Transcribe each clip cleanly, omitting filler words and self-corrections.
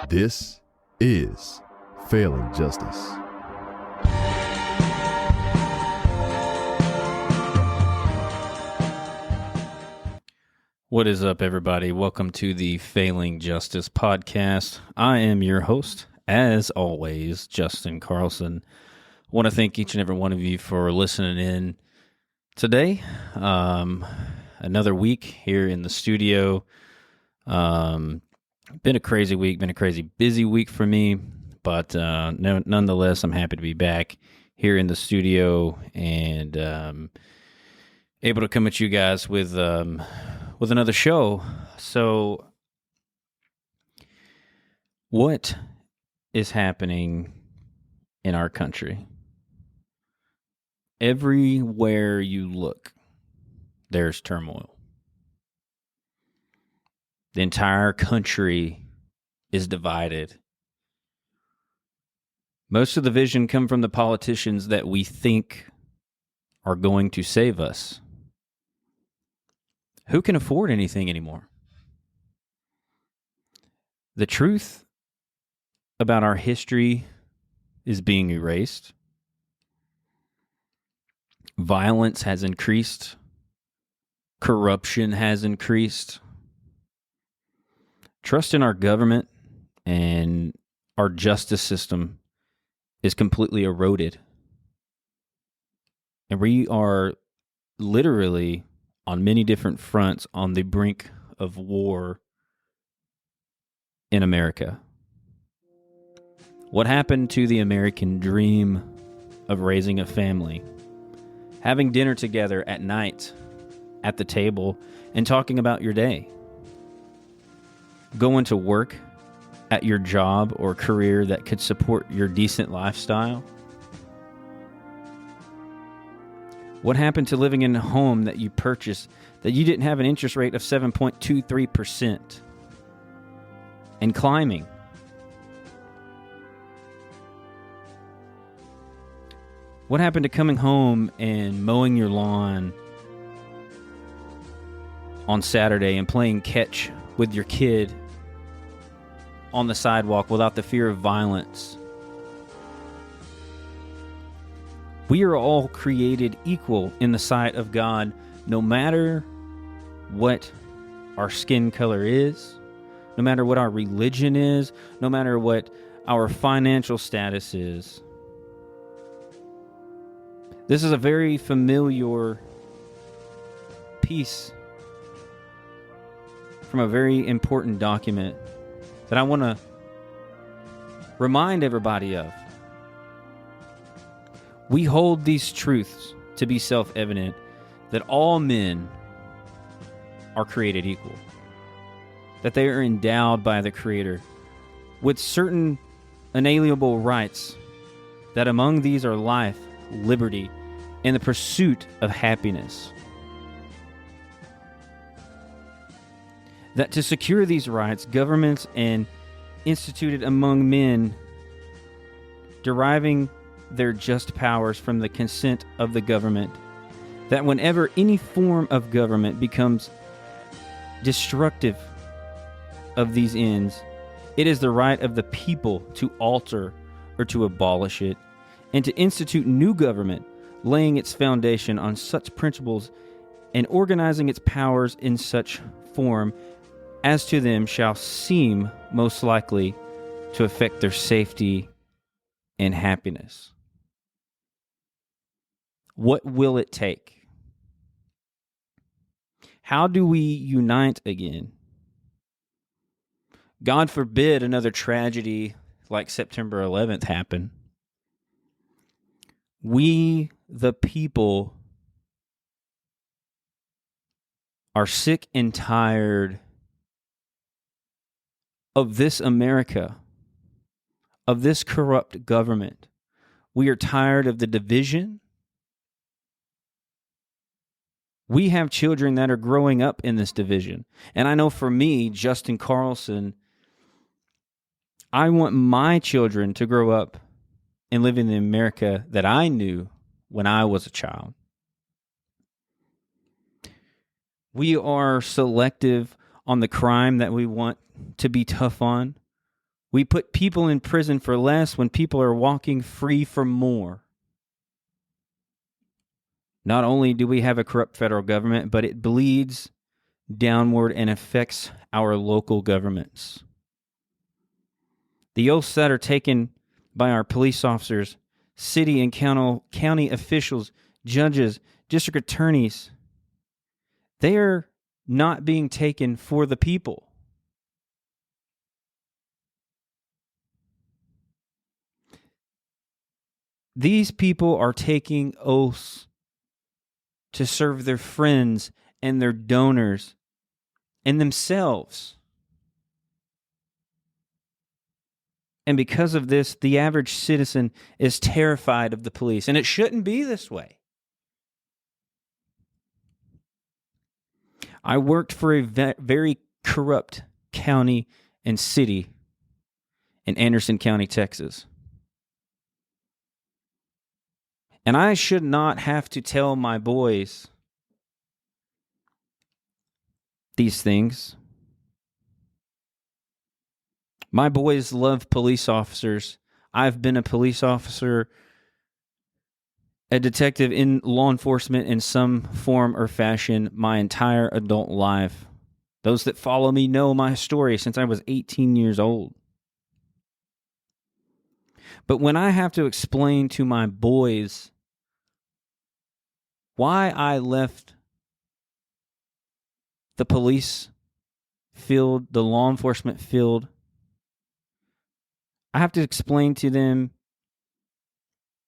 This is Failing Justice. What is up, everybody? Welcome to the Failing Justice podcast. I am your host, as always, Justin Carlson. I want to thank each and every one of you for listening in today. Another week here in the studio. Been a crazy week, been a crazy busy week for me, but nonetheless, I'm happy to be back here in the studio and able to come at you guys with another show. So, what is happening in our country? Everywhere you look, there's turmoil. The entire country is divided. Most of the vision come from the politicians that we think are going to save us. Who can afford anything anymore? The truth about our history is being erased. Violence has increased. Corruption has increased. Trust in our government and our justice system is completely eroded. And we are literally on many different fronts on the brink of war in America. What happened to the American dream of raising a family, having dinner together at night at the table and talking about your day? Going to work at your job or career that could support your decent lifestyle? What happened to living in a home that you purchased that you didn't have an interest rate of 7.23% and climbing? What happened to coming home and mowing your lawn on Saturday and playing catch with your kid on the sidewalk without the fear of violence? We are all created equal in the sight of God, no matter what our skin color is, no matter what our religion is, no matter what our financial status is. This is a very familiar piece from a very important document that I want to remind everybody of. We hold these truths to be self-evident that all men are created equal, that they are endowed by the Creator with certain inalienable rights, that among these are life, liberty, and the pursuit of happiness. That to secure these rights, governments and instituted among men, deriving their just powers from the consent of the government, that whenever any form of government becomes destructive of these ends, it is the right of the people to alter or to abolish it, and to institute new government, laying its foundation on such principles and organizing its powers in such form as to them shall seem most likely to affect their safety and happiness. What will it take? How do we unite again? God forbid another tragedy like September 11th happen. We, the people, are sick and tired of this America, of this corrupt government. We are tired of the division. We have children that are growing up in this division. And I know for me, Justin Carlson, I want my children to grow up and live in the America that I knew when I was a child. We are selective on the crime that we want to be tough on. We put people in prison for less when people are walking free for more. Not only do we have a corrupt federal government, but it bleeds downward and affects our local governments. The oaths that are taken by our police officers, city and county officials, judges, district attorneys, they are not being taken for the people. These people are taking oaths to serve their friends and their donors and themselves. And because of this, the average citizen is terrified of the police. And it shouldn't be this way. I worked for a very corrupt county and city in Anderson County, Texas. And I should not have to tell my boys these things. My boys love police officers. I've been a police officer, a detective in law enforcement in some form or fashion my entire adult life. Those that follow me know my story since I was 18 years old. But when I have to explain to my boys why I left the police field, the law enforcement field, I have to explain to them,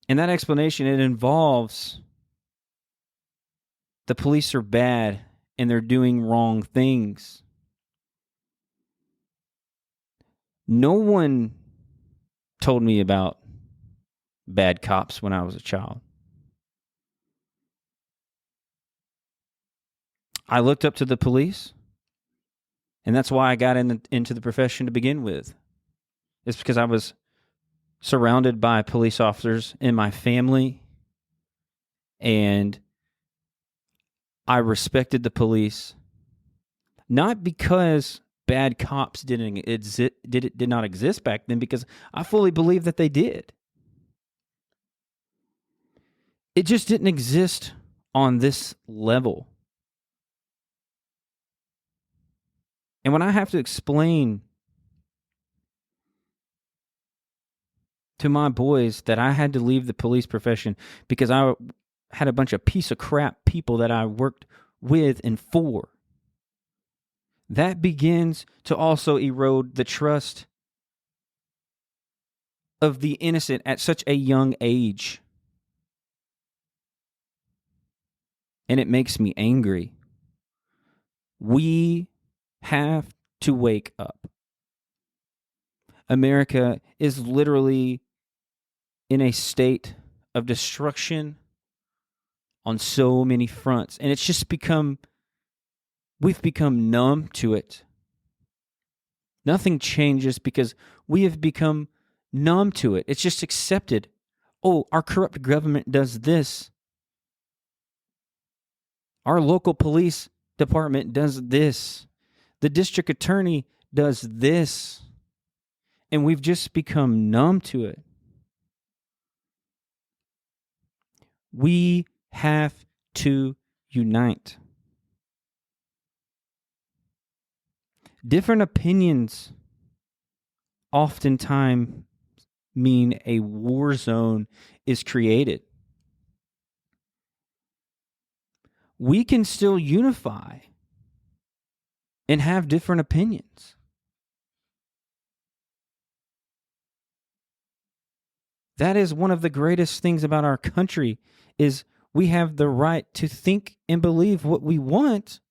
and that explanation, it involves the police are bad and they're doing wrong things. No one told me about bad cops when I was a child. I looked up to the police, and that's why I got into the profession to begin with. It's because I was surrounded by police officers in my family, and I respected the police, not because bad cops did not exist back then, because I fully believe that they did. It just didn't exist on this level. And when I have to explain to my boys that I had to leave the police profession because I had a bunch of piece of crap people that I worked with and for, that begins to also erode the trust of the innocent at such a young age. And it makes me angry. We have to wake up. America is literally in a state of destruction on so many fronts. And it's just we've become numb to it. Nothing changes because we have become numb to it. It's just accepted. Oh, our corrupt government does this. Our local police department does this. The district attorney does this. And we've just become numb to it. We have to unite. Different opinions oftentimes mean a war zone is created. We can still unify and have different opinions. That is one of the greatest things about our country, is we have the right to think and believe what we want.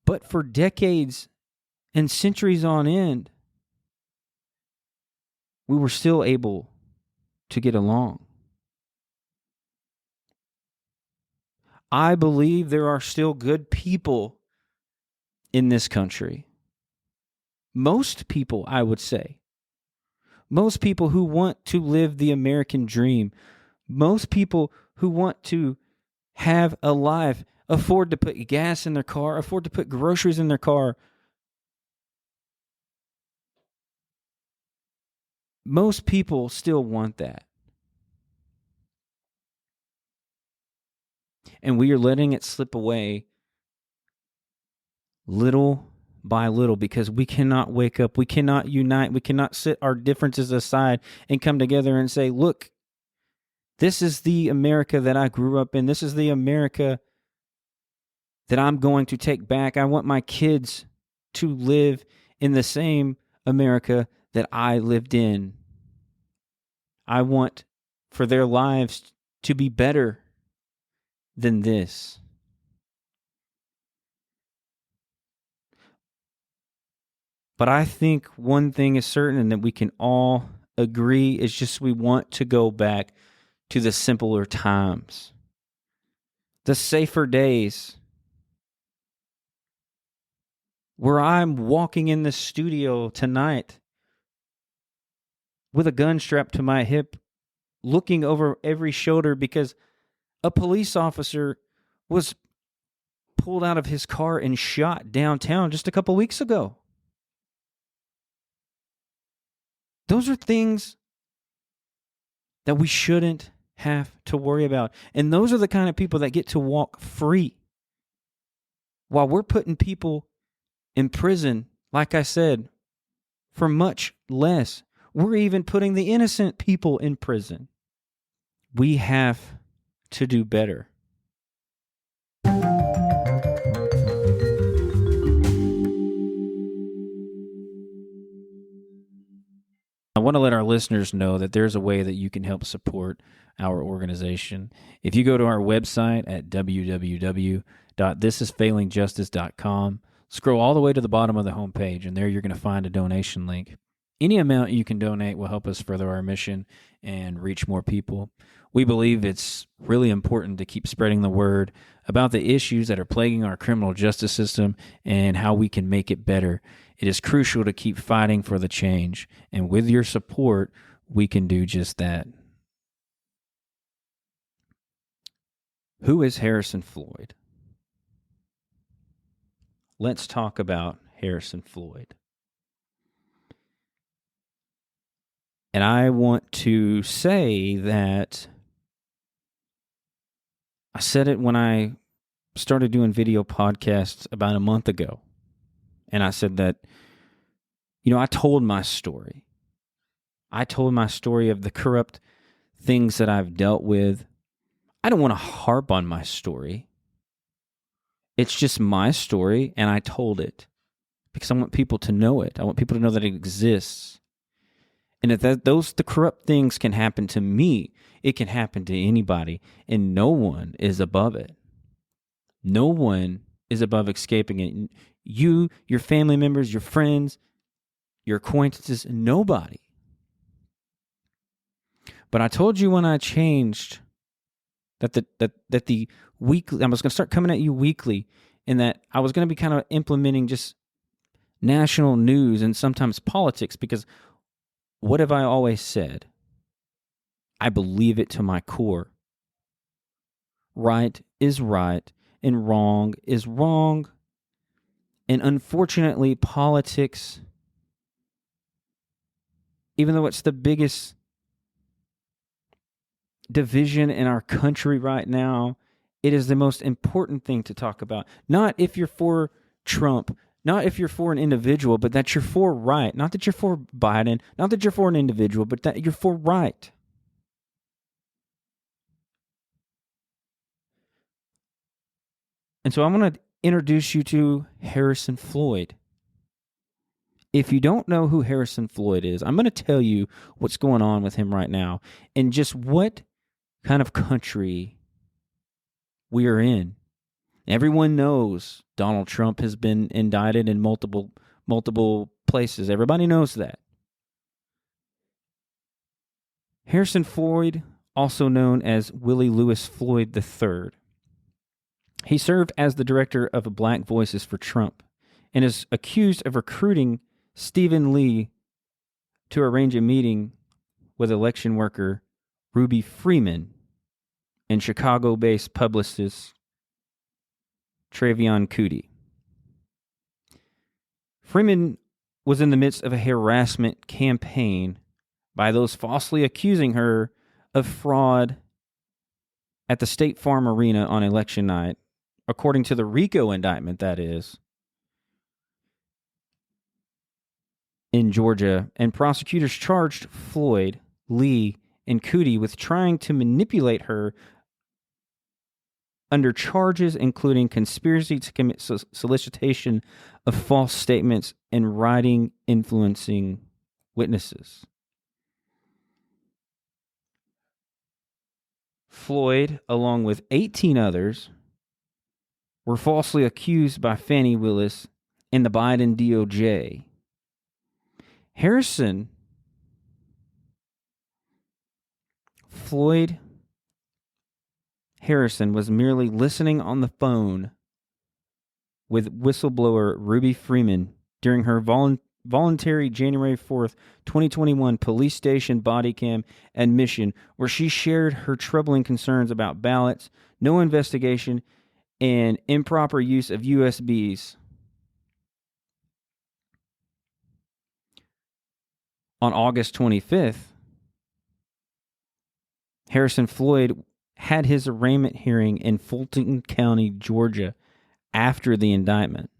But for decades and centuries on end, we were still able to get along. I believe there are still good people in this country. Most people, I would say. Most people who want to live the American dream. Most people who want to have a life, afford to put gas in their car, afford to put groceries in their car, most people still want that. And we are letting it slip away little by little because we cannot wake up. We cannot unite. We cannot set our differences aside and come together and say, look, this is the America that I grew up in. This is the America that I'm going to take back. I want my kids to live in the same America that I lived in. I want for their lives to be better than this. But I think one thing is certain and that we can all agree is just we want to go back to the simpler times, the safer days, where I'm walking in the studio tonight with a gun strapped to my hip, looking over every shoulder because a police officer was pulled out of his car and shot downtown just a couple weeks ago. Those are things that we shouldn't have to worry about. And those are the kind of people that get to walk free. While we're putting people in prison, like I said, for much less. We're even putting the innocent people in prison. We have to do better. I want to let our listeners know that there's a way that you can help support our organization. If you go to our website at www.thisisfailingjustice.com, scroll all the way to the bottom of the homepage, and there you're going to find a donation link. Any amount you can donate will help us further our mission and reach more people. We believe it's really important to keep spreading the word about the issues that are plaguing our criminal justice system and how we can make it better. It is crucial to keep fighting for the change, and with your support, we can do just that. Who is Harrison Floyd? Let's talk about Harrison Floyd. And I want to say that I said it when I started doing video podcasts about a month ago. And I said that, I told my story. I told my story of the corrupt things that I've dealt with. I don't want to harp on my story. It's just my story, and I told it because I want people to know it. I want people to know that it exists. And if the corrupt things can happen to me, it can happen to anybody, and no one is above it. No one is above escaping it. You, your family members, your friends, your acquaintances, nobody. But I told you when I changed that the weekly, I was going to start coming at you weekly, and that I was going to be kind of implementing just national news and sometimes politics, because what have I always said? I believe it to my core. Right is right, and wrong is wrong. And unfortunately, politics, even though it's the biggest division in our country right now, it is the most important thing to talk about. Not if you're for Trump, not if you're for an individual, but that you're for right. Not that you're for Biden, not that you're for an individual, but that you're for right. And so I'm going to introduce you to Harrison Floyd. If you don't know who Harrison Floyd is, I'm going to tell you what's going on with him right now and just what kind of country we are in. Everyone knows Donald Trump has been indicted in multiple places. Everybody knows that. Harrison Floyd, also known as Willie Lewis Floyd III, he served as the director of Black Voices for Trump and is accused of recruiting Stephen Lee to arrange a meeting with election worker Ruby Freeman and Chicago-based publicist Travion Cootie. Freeman was in the midst of a harassment campaign by those falsely accusing her of fraud at the State Farm Arena on election night, according to the RICO indictment, that is, in Georgia. And prosecutors charged Floyd, Lee, and Cootie with trying to manipulate her under charges including conspiracy to commit solicitation of false statements and writing influencing witnesses. Floyd, along with 18 others, were falsely accused by Fani Willis and the Biden DOJ. Floyd Harrison was merely listening on the phone with whistleblower Ruby Freeman during her voluntary January 4th, 2021 police station body cam admission, where she shared her troubling concerns about ballots, no investigation, and improper use of USBs. On August 25th, Harrison Floyd had his arraignment hearing in Fulton County, Georgia, after the indictment.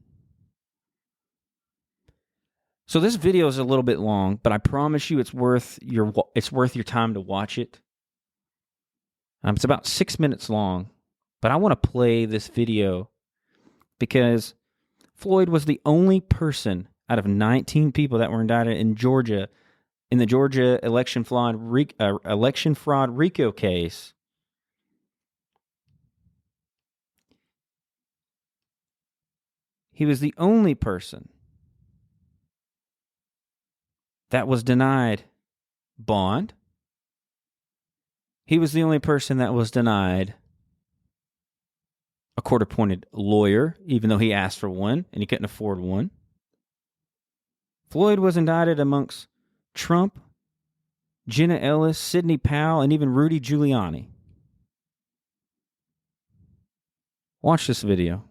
So this video is a little bit long, but I promise you it's worth your time to watch it. It's about 6 minutes long, but I want to play this video because Floyd was the only person out of 19 people that were indicted in Georgia in the Georgia election fraud RICO case. He was the only person that was denied bond. He was the only person that was denied a court-appointed lawyer, even though he asked for one and he couldn't afford one. Floyd was indicted amongst Trump, Jenna Ellis, Sidney Powell, and even Rudy Giuliani. Watch this video.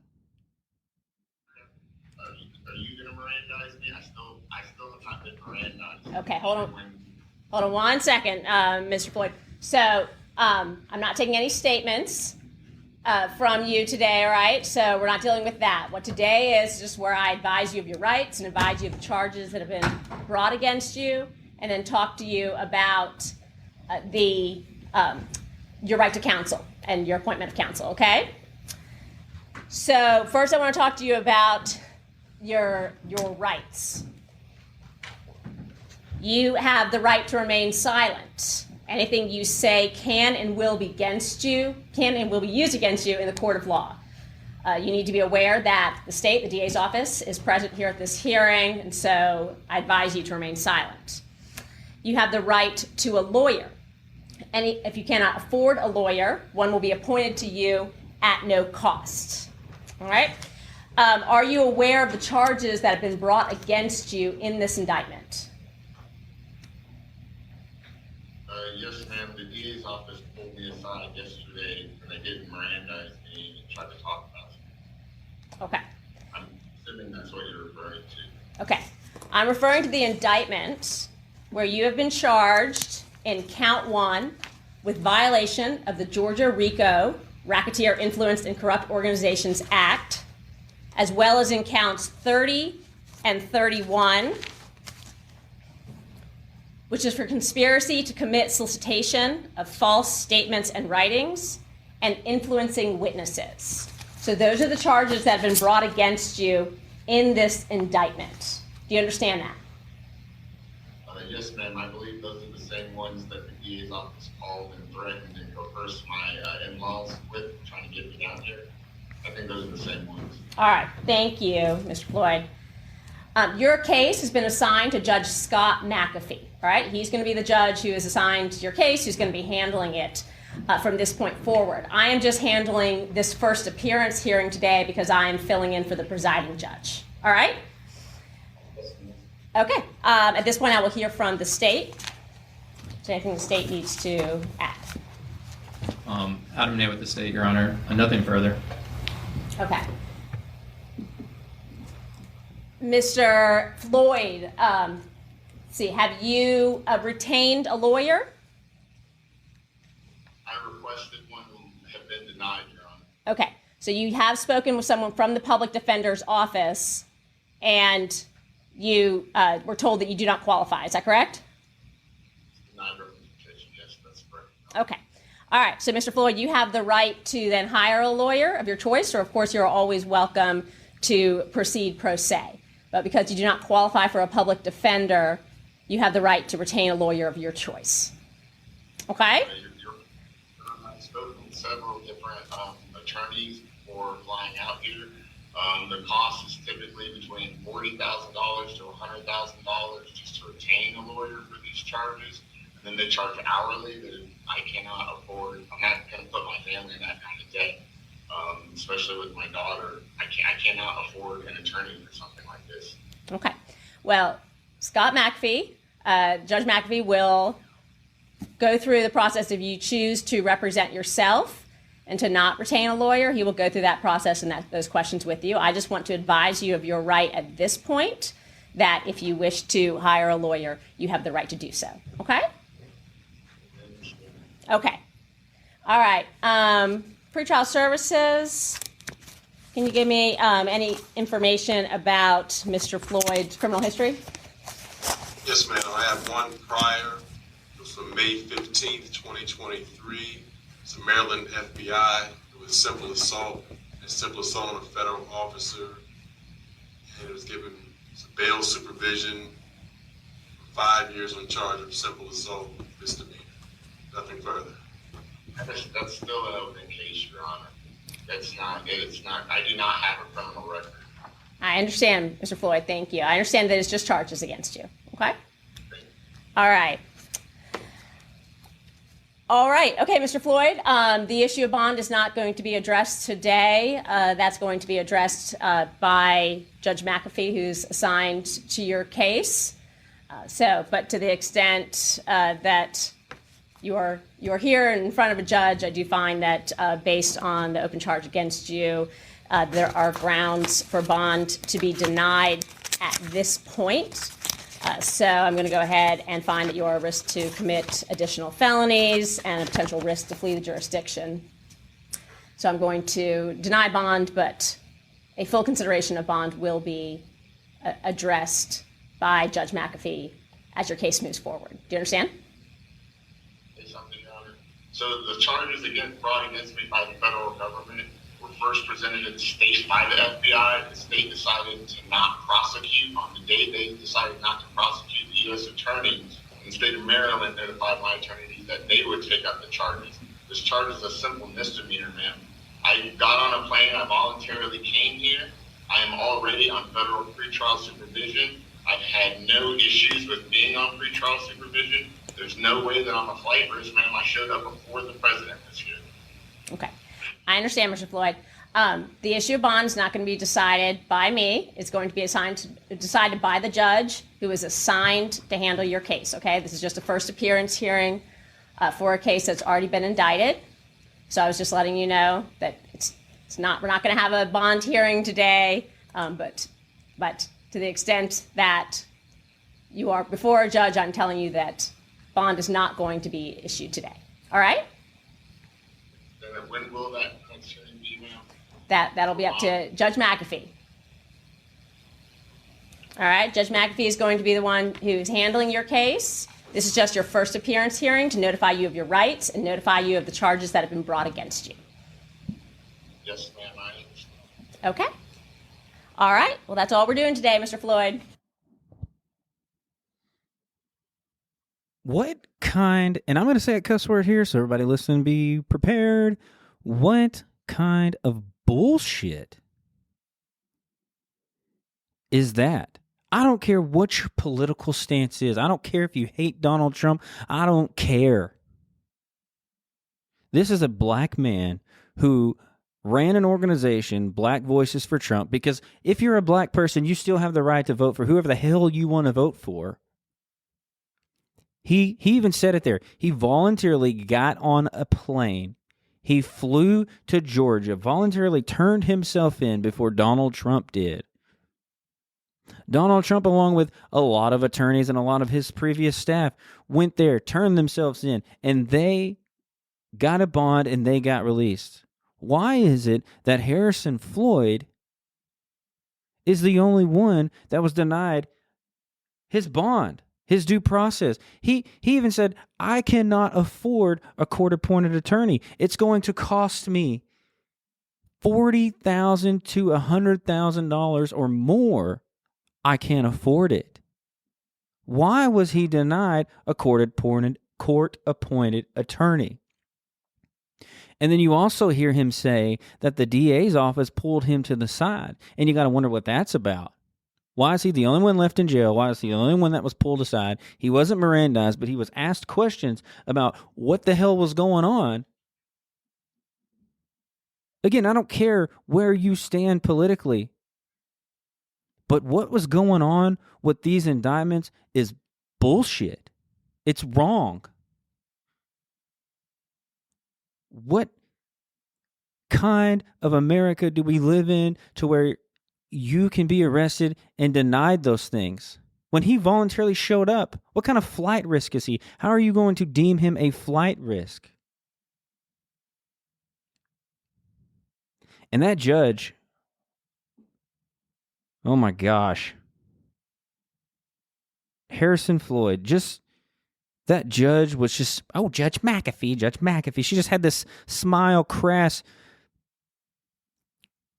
Okay, hold on one second, Mr. Floyd. So I'm not taking any statements from you today, all right? So we're not dealing with that. What today is just where I advise you of your rights and advise you of the charges that have been brought against you, and then talk to you about your right to counsel and your appointment of counsel, okay? So first I want to talk to you about your rights. You have the right to remain silent. Anything you say can and will be used against you in the court of law. You need to be aware that the state, the DA's office, is present here at this hearing, and so I advise you to remain silent. You have the right to a lawyer. And if you cannot afford a lawyer, one will be appointed to you at no cost. All right? Are you aware of the charges that have been brought against you in this indictment? Yes, ma'am. The DA's office pulled me aside yesterday and they did Mirandize me and tried to talk about it. Okay. I'm assuming that's what you're referring to. Okay. I'm referring to the indictment where you have been charged in count 1 with violation of the Georgia RICO, Racketeer Influenced and Corrupt Organizations Act, as well as in counts 30 and 31, which is for conspiracy to commit solicitation of false statements and writings and influencing witnesses. So those are the charges that have been brought against you in this indictment. Do you understand that? Yes, ma'am. I believe those are the same ones that the DA's office called and threatened and coerced my in-laws with, trying to get me down here. I think those are the same ones. All right. Thank you, Mr. Floyd. Your case has been assigned to Judge Scott McAfee. All right, he's going to be the judge who is assigned to your case, who's going to be handling it from this point forward. I am just handling this first appearance hearing today because I am filling in for the presiding judge. All right? Okay. At this point, I will hear from the state. Is there anything the state needs to add? Adam Nay with the state, Your Honor. Nothing further. Okay. Mr. Floyd, see, have you retained a lawyer? I requested one who have been denied, Your Honor. Okay, so you have spoken with someone from the public defender's office, and you were told that you do not qualify. Is that correct? Denied representation, yes, that's correct. Okay. All right, so Mr. Floyd, you have the right to then hire a lawyer of your choice, or of course you're always welcome to proceed pro se. But because you do not qualify for a public defender, you have the right to retain a lawyer of your choice. Okay? I've spoken with several different attorneys before flying out here. The cost is typically between $40,000 to $100,000 just to retain a lawyer for these charges. And then they charge hourly that I cannot afford. I'm not going to put my family in that kind of debt, especially with my daughter. I cannot afford an attorney for something like this. Okay. Well, Scott McAfee, Judge McAfee will go through the process. If you choose to represent yourself and to not retain a lawyer, he will go through that process and those questions with you. I just want to advise you of your right at this point, that if you wish to hire a lawyer, you have the right to do so. Okay? Okay. All right. Pretrial services. Can you give me any information about Mr. Floyd's criminal history? Yes, ma'am. I have one prior. It was from May 15th, 2023. It's a Maryland FBI. It was simple assault on a federal officer. And it was given bail supervision for 5 years on charge of simple assault misdemeanor. Nothing further. That's still an open case, Your Honor. It's not. I do not have a criminal record. I understand, Mr. Floyd. Thank you. I understand that it's just charges against you. Okay? All right. All right. Okay, Mr. Floyd, the issue of bond is not going to be addressed today. That's going to be addressed by Judge McAfee, who's assigned to your case. But to the extent that you're here in front of a judge, I do find that based on the open charge against you, there are grounds for bond to be denied at this point. So I'm going to go ahead and find that you are a risk to commit additional felonies and a potential risk to flee the jurisdiction. So I'm going to deny bond, but a full consideration of bond will be addressed by Judge McAfee as your case moves forward. Do you understand? So the charges brought against me by the federal government were first presented to the state by the FBI. The state decided to not prosecute. On the day they decided not to prosecute, the U.S. attorney in the state of Maryland notified my attorney that they would take up the charges. This charge is a simple misdemeanor, ma'am. I got on a plane. I voluntarily came here. I am already on federal pretrial supervision. I've had no issues with being on pretrial supervision. There's no way that I'm a flight risk, ma'am. I showed up before the president was here. Okay. I understand, Mr. Floyd. The issue of bond is not going to be decided by me. It's going to be decided by the judge who is assigned to handle your case, okay? This is just a first appearance hearing for a case that's already been indicted. So I was just letting you know that we're not going to have a bond hearing today, but to the extent that you are before a judge, I'm telling you that bond is not going to be issued today. All right? Then when will that next hearing be, ma'am? That'll be up to Judge McAfee. All right? Judge McAfee is going to be the one who's handling your case. This is just your first appearance hearing to notify you of your rights and notify you of the charges that have been brought against you. Yes, ma'am, I understand. Okay? All right. Well, that's all we're doing today, Mr. Floyd. What kind, and I'm going to say a cuss word here, so everybody listen, be prepared. What kind of bullshit is that? I don't care what your political stance is. I don't care if you hate Donald Trump. I don't care. This is a black man who ran an organization, Black Voices for Trump, because if you're a black person, you still have the right to vote for whoever the hell you want to vote for. He even said it there. He voluntarily got on a plane. He flew to Georgia, voluntarily turned himself in before Donald Trump did. Donald Trump, along with a lot of attorneys and a lot of his previous staff, went there, turned themselves in, and they got a bond and they got released. Why is it that Harrison Floyd is the only one that was denied his bond, his due process? He even said, I cannot afford a court-appointed attorney. It's going to cost me $40,000 to $100,000 or more. I can't afford it. Why was he denied a court-appointed attorney? And then you also hear him say that the DA's office pulled him to the side. And you got to wonder what that's about. Why is he the only one left in jail? Why is he the only one that was pulled aside? He wasn't Mirandized, but he was asked questions about what the hell was going on. Again, I don't care where you stand politically, but what was going on with these indictments is bullshit. It's wrong. What kind of America do we live in to where you can be arrested and denied those things? When he voluntarily showed up, what kind of flight risk is he? How are you going to deem him a flight risk? And that judge, oh my gosh, Harrison Floyd, that judge was just, Judge McAfee. She just had this smile,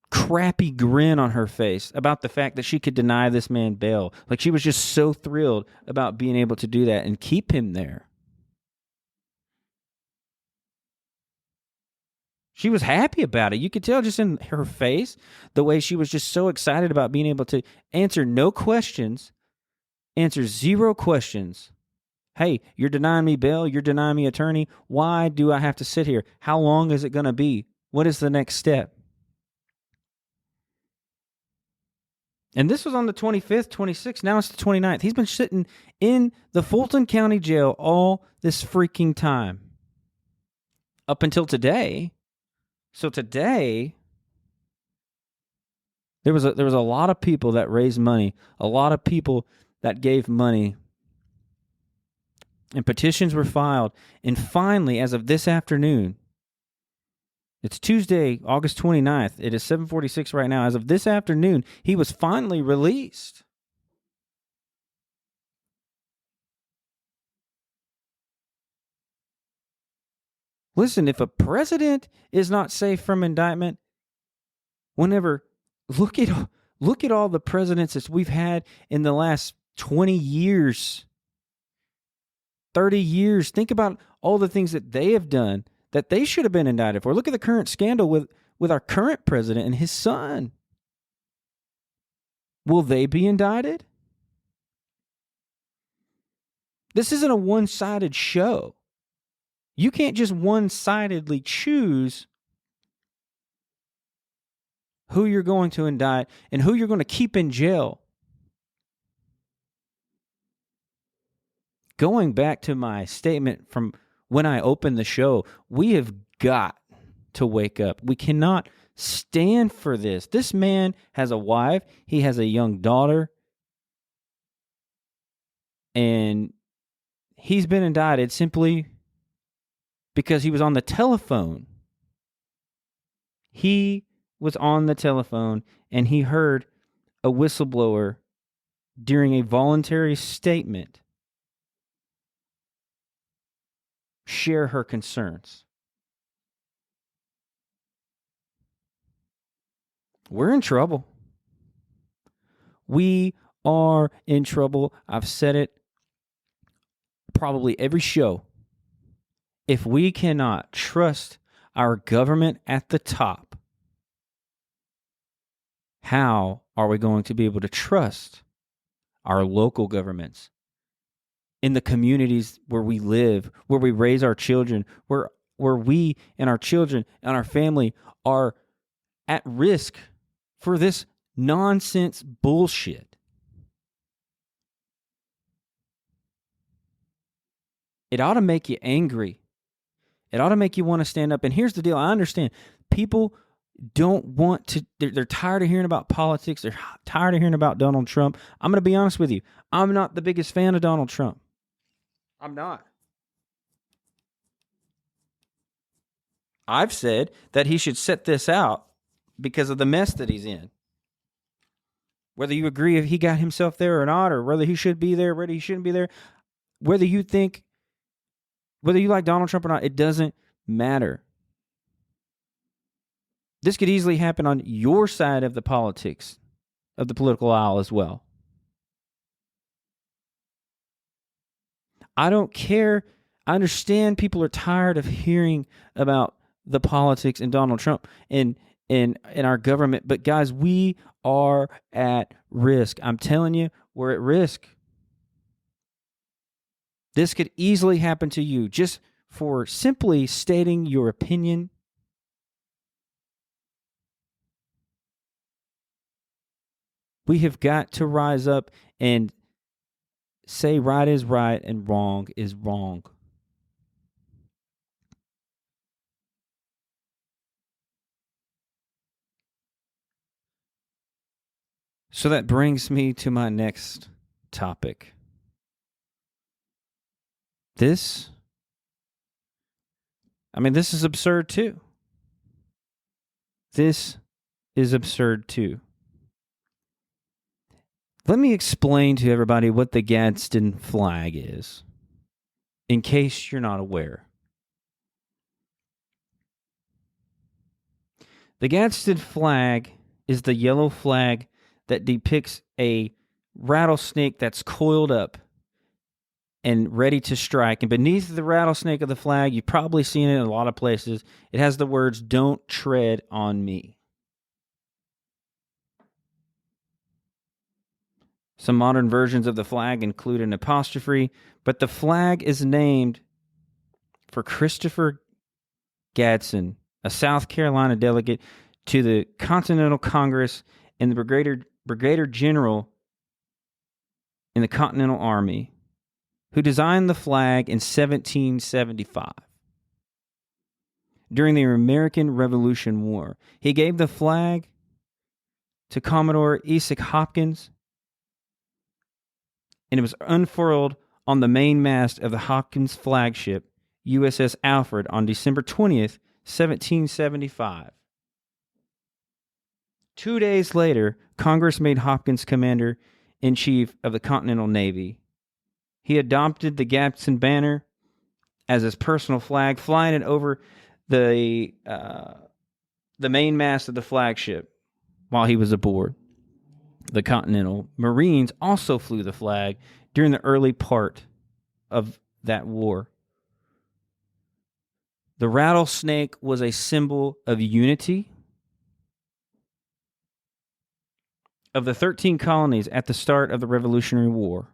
crappy grin on her face about the fact that she could deny this man bail. Like, she was just so thrilled about being able to do that and keep him there. She was happy about it. You could tell just in her face, the way she was just so excited about being able to answer no questions, answer zero questions. Hey, you're denying me bail. You're denying me attorney. Why do I have to sit here? How long is it going to be? What is the next step? And this was on the 25th, 26th. Now it's the 29th. He's been sitting in the Fulton County jail all this freaking time. Up until today. So today, there was a lot of people that raised money. A lot of people that gave money. And petitions were filed. And finally, as of this afternoon, it's Tuesday, August 29th. It is 7:46 right now. As of this afternoon, he was finally released. Listen, if a president is not safe from indictment, look at all the presidents that we've had in the last 20 years. 30 years. Think about all the things that they have done that they should have been indicted for. Look at the current scandal with our current president and his son. Will they be indicted? This isn't a one-sided show. You can't just one-sidedly choose who you're going to indict and who you're going to keep in jail. Going back to my statement from when I opened the show, we have got to wake up. We cannot stand for this. This man has a wife. He has a young daughter. And he's been indicted simply because he was on the telephone. He was on the telephone and he heard a whistleblower during a voluntary statement share her concerns. We're in trouble. We are in trouble. I've said it probably every show. If we cannot trust our government at the top, how are we going to be able to trust our local governments? In the communities where we live, where we raise our children, where we and our children and our family are at risk for this nonsense bullshit. It ought to make you angry. It ought to make you want to stand up. And here's the deal. I understand people don't want to, they're tired of hearing about politics. They're tired of hearing about Donald Trump. I'm going to be honest with you. I'm not the biggest fan of Donald Trump. I'm not. I've said that he should set this out because of the mess that he's in. Whether you agree if he got himself there or not, or whether he should be there, whether he shouldn't be there, whether you like Donald Trump or not, it doesn't matter. This could easily happen on your side of the politics, of the political aisle as well. I don't care. I understand people are tired of hearing about the politics and Donald Trump and our government, but guys, we are at risk. I'm telling you, we're at risk. This could easily happen to you just for simply stating your opinion. We have got to rise up and say right is right and wrong is wrong. So that brings me to my next topic. This is absurd too. This is absurd too. Let me explain to everybody what the Gadsden Flag is, in case you're not aware. The Gadsden Flag is the yellow flag that depicts a rattlesnake that's coiled up and ready to strike. And beneath the rattlesnake of the flag, you've probably seen it in a lot of places, it has the words, "Don't tread on me." Some modern versions of the flag include an apostrophe, but the flag is named for Christopher Gadsden, a South Carolina delegate to the Continental Congress and the Brigadier General in the Continental Army, who designed the flag in 1775. During the American Revolution War, he gave the flag to Commodore Isaac Hopkins, and it was unfurled on the main mast of the Hopkins flagship, USS Alfred, on December 20th, 1775. 2 days later, Congress made Hopkins Commander-in-Chief of the Continental Navy. He adopted the Gadsden banner as his personal flag, flying it over the main mast of the flagship while he was aboard. The Continental Marines also flew the flag during the early part of that war. The rattlesnake was a symbol of unity of the 13 colonies at the start of the Revolutionary War,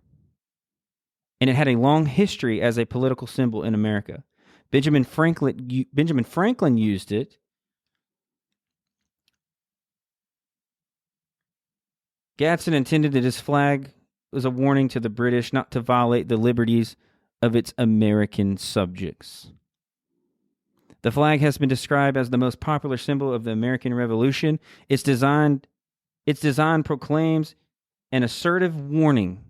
and it had a long history as a political symbol in America. Benjamin Franklin used it. Gadsden intended that his flag was a warning to the British not to violate the liberties of its American subjects. The flag has been described as the most popular symbol of the American Revolution. Its design proclaims an assertive warning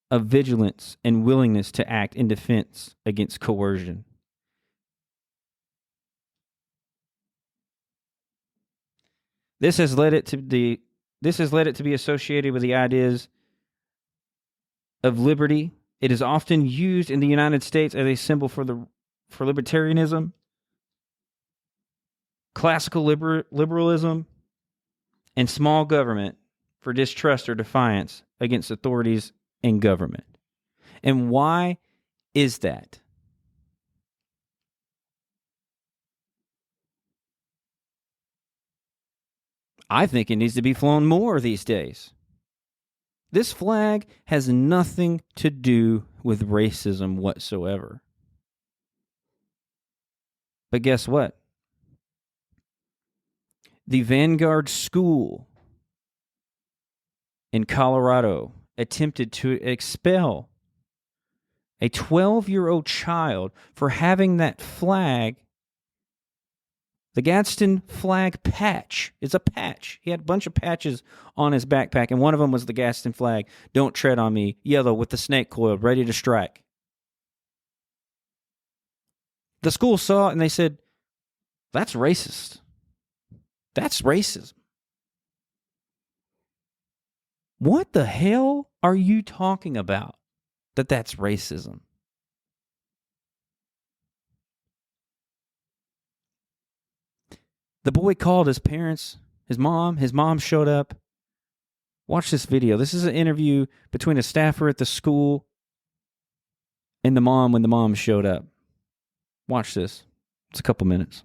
of vigilance and willingness to act in defense against coercion. This has led it to be associated with the ideas of liberty. It is often used in the United States as a symbol for libertarianism, classical liberalism, and small government, for distrust or defiance against authorities and government. And why is that? I think it needs to be flown more these days. This flag has nothing to do with racism whatsoever. But guess what? The Vanguard School in Colorado attempted to expel a 12-year-old child for having that flag The Gadsden Flag Patch. It's a patch. He had a bunch of patches on his backpack, and one of them was the Gadsden flag. Don't tread on me. Yellow with the snake coil, ready to strike. The school saw it and they said, that's racist. That's racism. What the hell are you talking about? That's racism. The boy called his parents, his mom. His mom showed up. Watch this video. This is an interview between a staffer at the school and the mom when the mom showed up. Watch this. It's a couple minutes.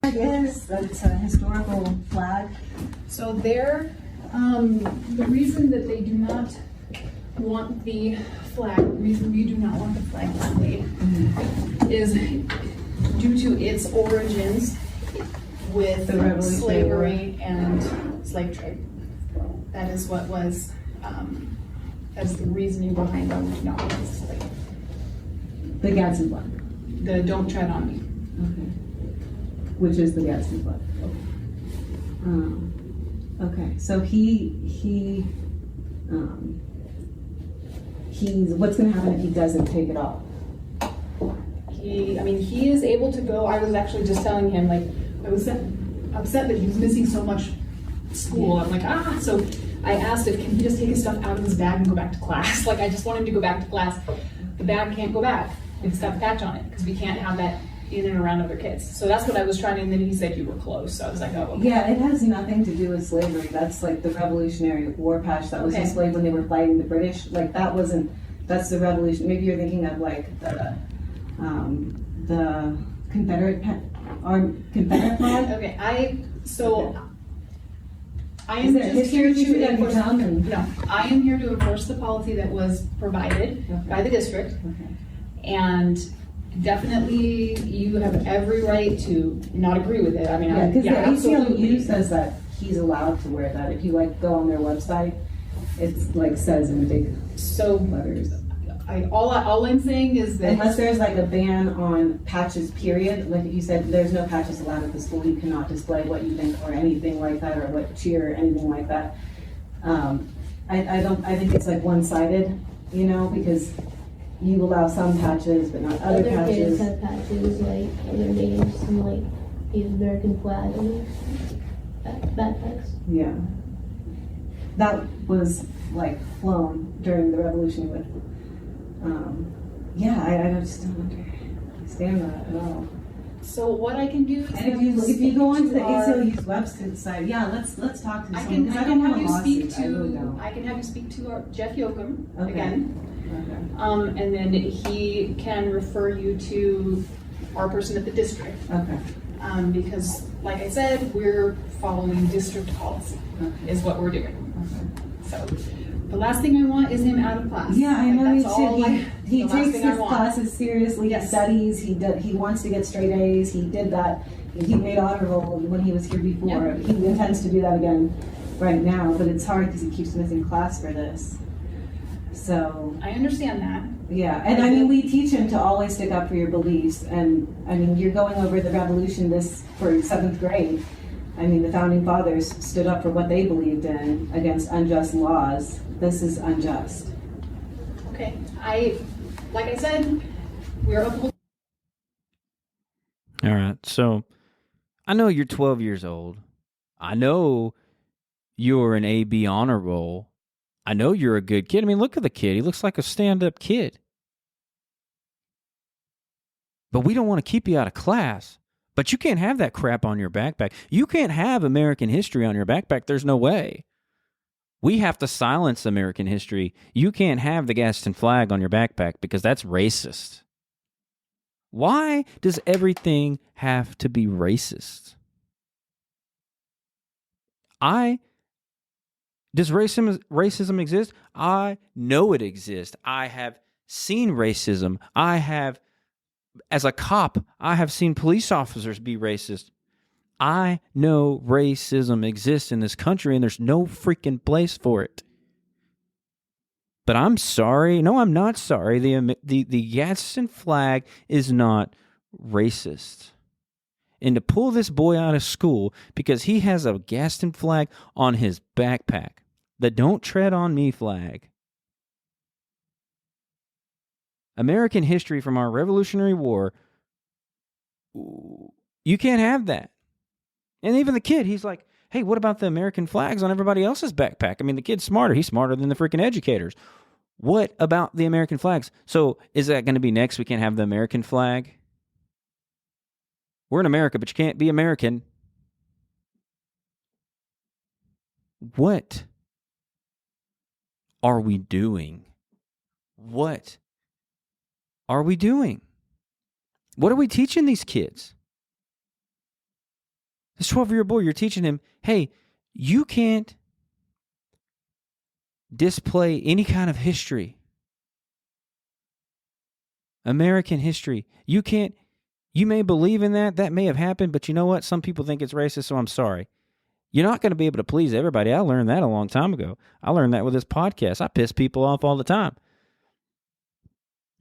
It is that it's a historical flag. So the reason that they do not want the flag, the reason we do not want the flag displayed is due to its origins with slavery and slave trade. That is what was, that is the reasoning behind why we do not want it displayed. The Gadsden flag. The Don't Tread on Me. Okay. Which is the Gadsden flag. Okay. So he's what's going to happen if he doesn't take it off? He is able to go. I was actually just telling him, like, I was upset that he was missing so much school. I'm like, so I asked if can he just take his stuff out of his bag and go back to class. Like, I just want him to go back to class. The bag can't go back. It's got the patch on it because we can't have that in and around other kids. So that's what I was trying, and then he said you were close. So I was like, oh, okay. Yeah, it has nothing to do with slavery. That's like the Revolutionary War patch that was displayed when they were fighting the British. Like that's the revolution. Maybe you're thinking of like the Confederate Confederate flag. Okay, I am Is there just here history to that you tell me? No, I am here to enforce the policy that was provided by the district. Okay. And definitely you have every right to not agree with it. I mean, Yeah, because the absolutely. ACLU says that he's allowed to wear that. If you like go on their website, it's like says in big letters. All I'm saying is that Unless there's like a ban on patches, period. Like if you said there's no patches allowed at the school, you cannot display what you think or anything like that, or what cheer or anything like that. I think it's like one-sided, because you allow some patches but not other patches. Kids have patches like other names and like the American flag on their backpacks. Yeah. That was like flown during the revolution with I just don't understand that at all. So what I can do is And if you go onto the ACLU's website, let's talk to someone, because I don't want a lawsuit. I really don't. I can have you speak to Jeff Yoakum Okay. again. Okay. And then he can refer you to our person at the district. Okay. Because like I said, we're following district policy is what we're doing. Okay. So the last thing I want is him out of class. Yeah, I know. That's all He the last takes thing I his want. classes seriously. Yes. He studies. He wants to get straight A's. He did that. He made honor roll when he was here before. Yep. He intends to do that again right now, but it's hard because he keeps missing class for this. So I understand that. yeah, and we teach him to always stick up for your beliefs. And you're going over the revolution for 7th grade. The founding fathers stood up for what they believed in against unjust laws. This is unjust. Okay. Like I said, we're upholding. All right. So I know you're 12 years old. I know you're an AB honor roll. I know you're a good kid. Look at the kid. He looks like a stand-up kid. But we don't want to keep you out of class. But you can't have that crap on your backpack. You can't have American history on your backpack. There's no way. We have to silence American history. You can't have the Gadsden flag on your backpack because that's racist. Why does everything have to be racist? Does racism exist? I know it exists. I have seen racism. As a cop, I have seen police officers be racist. I know racism exists in this country and there's no freaking place for it. But I'm sorry. No, I'm not sorry. The Gadsden flag is not racist. and to pull this boy out of school because he has a Gadsden flag on his backpack, the Don't Tread on Me flag. American history from our Revolutionary War, you can't have that. And even the kid, he's like, hey, what about the American flags on everybody else's backpack? I mean, the kid's smarter. He's smarter than the freaking educators. What about the American flags? So is that going to be next? We can't have the American flag? We're in America, but you can't be American. What are we doing? What are we doing? What are we teaching these kids? This 12-year-old boy, you're teaching him, hey, you can't display any kind of history. American history. You can't, you may believe in that. That may have happened, but you know what? Some people think it's racist, so I'm sorry. You're not going to be able to please everybody. I learned that a long time ago. I learned that with this podcast. I piss people off all the time.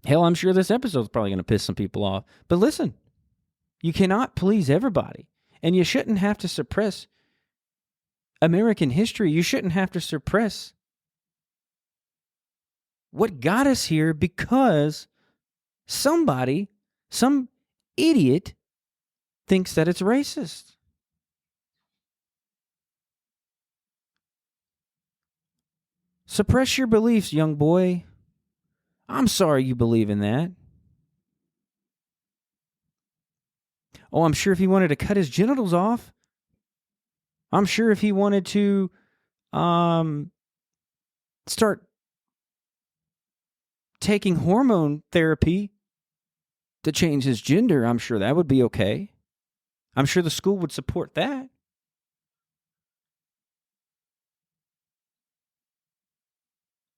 Hell, I'm sure this episode's probably going to piss some people off. But listen, you cannot please everybody. And you shouldn't have to suppress American history. You shouldn't have to suppress what got us here because somebody, some idiot, thinks that it's racist. Suppress your beliefs, young boy. I'm sorry you believe in that. Oh, I'm sure if he wanted to cut his genitals off, I'm sure if he wanted to start taking hormone therapy to change his gender, I'm sure that would be okay. I'm sure the school would support that.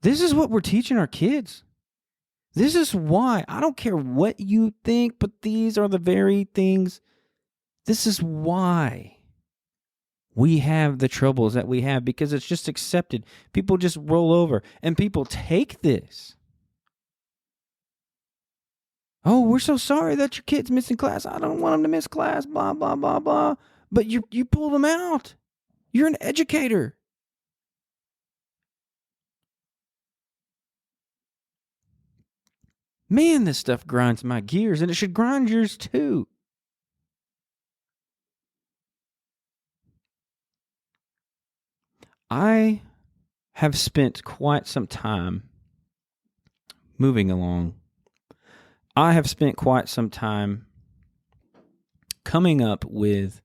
This is what we're teaching our kids. This is why. I don't care what you think, but these are the very things. This is why we have the troubles that we have, because it's just accepted. People just roll over, and people take this. Oh, we're so sorry that your kid's missing class. I don't want him to miss class, blah, blah, blah, blah. But you pull them out. You're an educator. Man, this stuff grinds my gears, and it should grind yours too. I have spent quite some time moving along. I have spent quite some time coming up with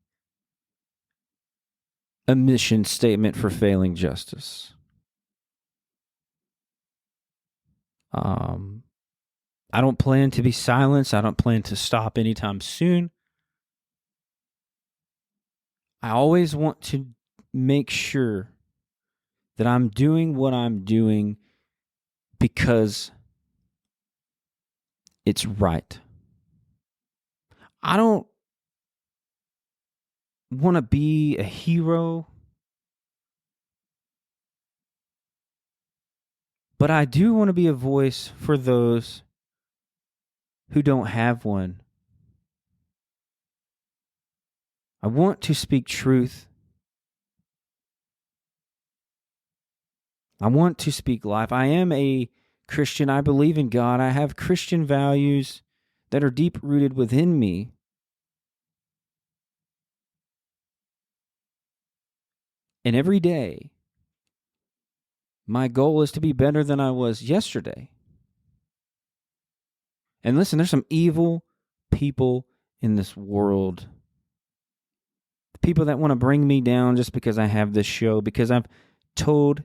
a mission statement for failing justice. I don't plan to be silenced. I don't plan to stop anytime soon. I always want to make sure that I'm doing what I'm doing because it's right. I don't want to be a hero, but I do want to be a voice for those who don't have one. I want to speak truth. I want to speak life. I am a Christian. I believe in God. I have Christian values that are deep rooted within me. And every day, my goal is to be better than I was yesterday. And listen, there's some evil people in this world. People that want to bring me down just because I have this show, because I've told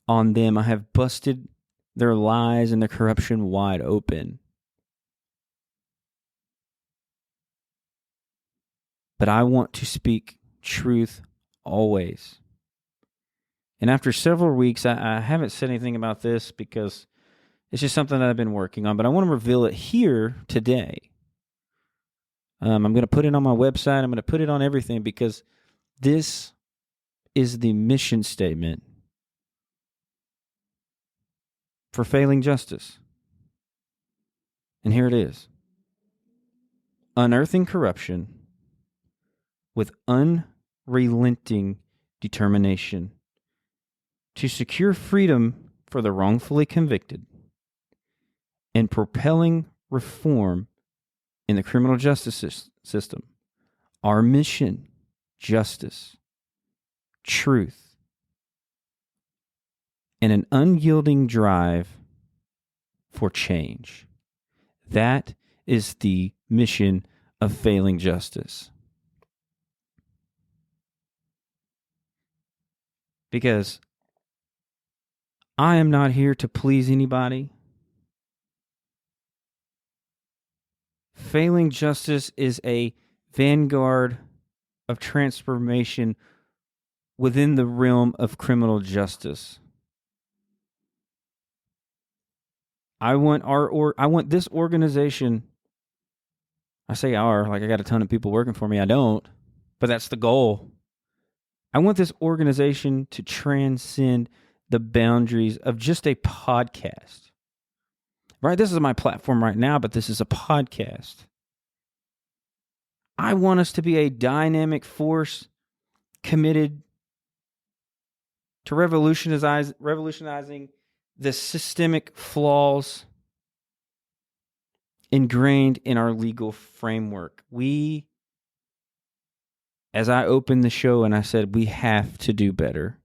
on them, I have busted their lies and their corruption wide open. But I want to speak truth always. And after several weeks, I haven't said anything about this because it's just something that I've been working on, but I want to reveal it here today. I'm going to put it on my website. I'm going to put it on everything because this is the mission statement for failing justice. And here it is. unearthing corruption with unrelenting determination to secure freedom for the wrongfully convicted and propelling reform in the criminal justice system. Our mission, justice, truth, and an unyielding drive for change. That is the mission of Failing Justice. Because I am not here to please anybody. Failing Justice is a vanguard of transformation within the realm of criminal justice. I want this organization, I say our, like I got a ton of people working for me. I don't, but that's the goal. I want this organization to transcend the boundaries of just a podcast. Right? This is my platform right now, but this is a podcast. I want us to be a dynamic force committed to revolutionizing the systemic flaws ingrained in our legal framework. As I opened the show and I said, we have to do better.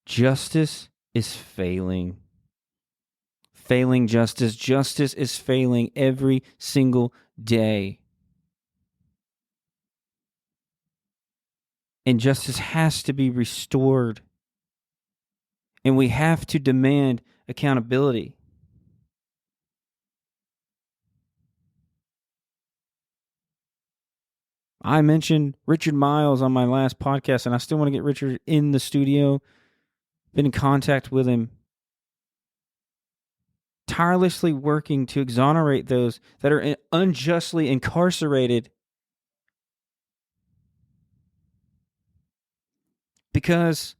Justice is failing. Failing justice. Justice is failing every single day. And justice has to be restored. And we have to demand accountability. I mentioned Richard Miles on my last podcast, and I still want to get Richard in the studio. Been in contact with him. Tirelessly working to exonerate those that are unjustly incarcerated because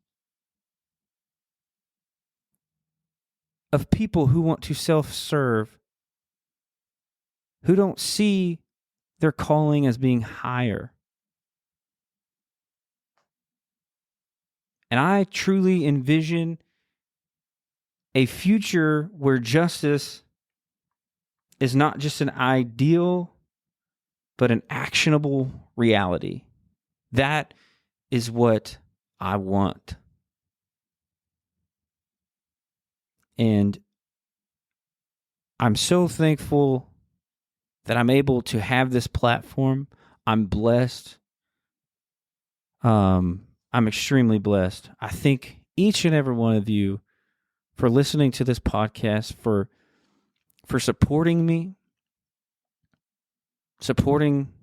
of people who want to self-serve, who don't see their calling as being higher. And I truly envision a future where justice is not just an ideal, but an actionable reality. That is what I want. And I'm so thankful that I'm able to have this platform. I'm blessed. I'm extremely blessed. I thank each and every one of you for listening to this podcast, for supporting me, supporting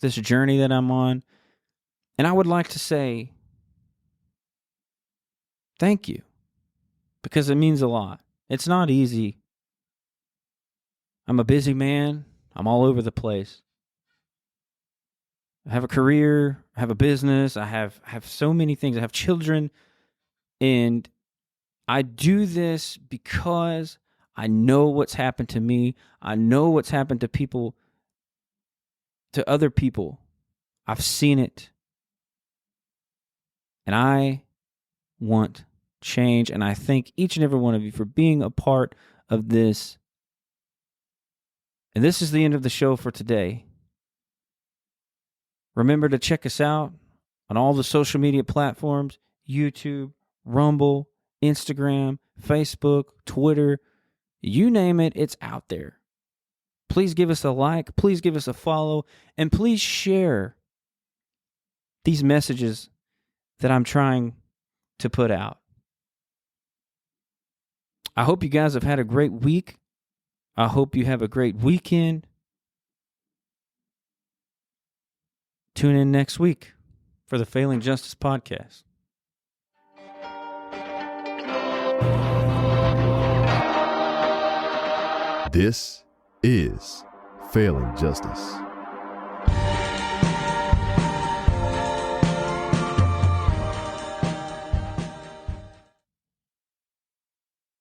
this journey that I'm on. And I would like to say thank you, because it means a lot. It's not easy. I'm a busy man. I'm all over the place. I have a career. I have a business. I have so many things. I have children. And I do this because I know what's happened to me. I know what's happened to people, to other people. I've seen it. And I want change. And I thank each and every one of you for being a part of this. And this is the end of the show for today. Remember to check us out on all the social media platforms: YouTube, Rumble, Instagram, Facebook, Twitter. You name it, it's out there. Please give us a like. Please give us a follow. And please share these messages that I'm trying to put out. I hope you guys have had a great week. I hope you have a great weekend. Tune in next week for the Failing Justice Podcast. This is Failing Justice.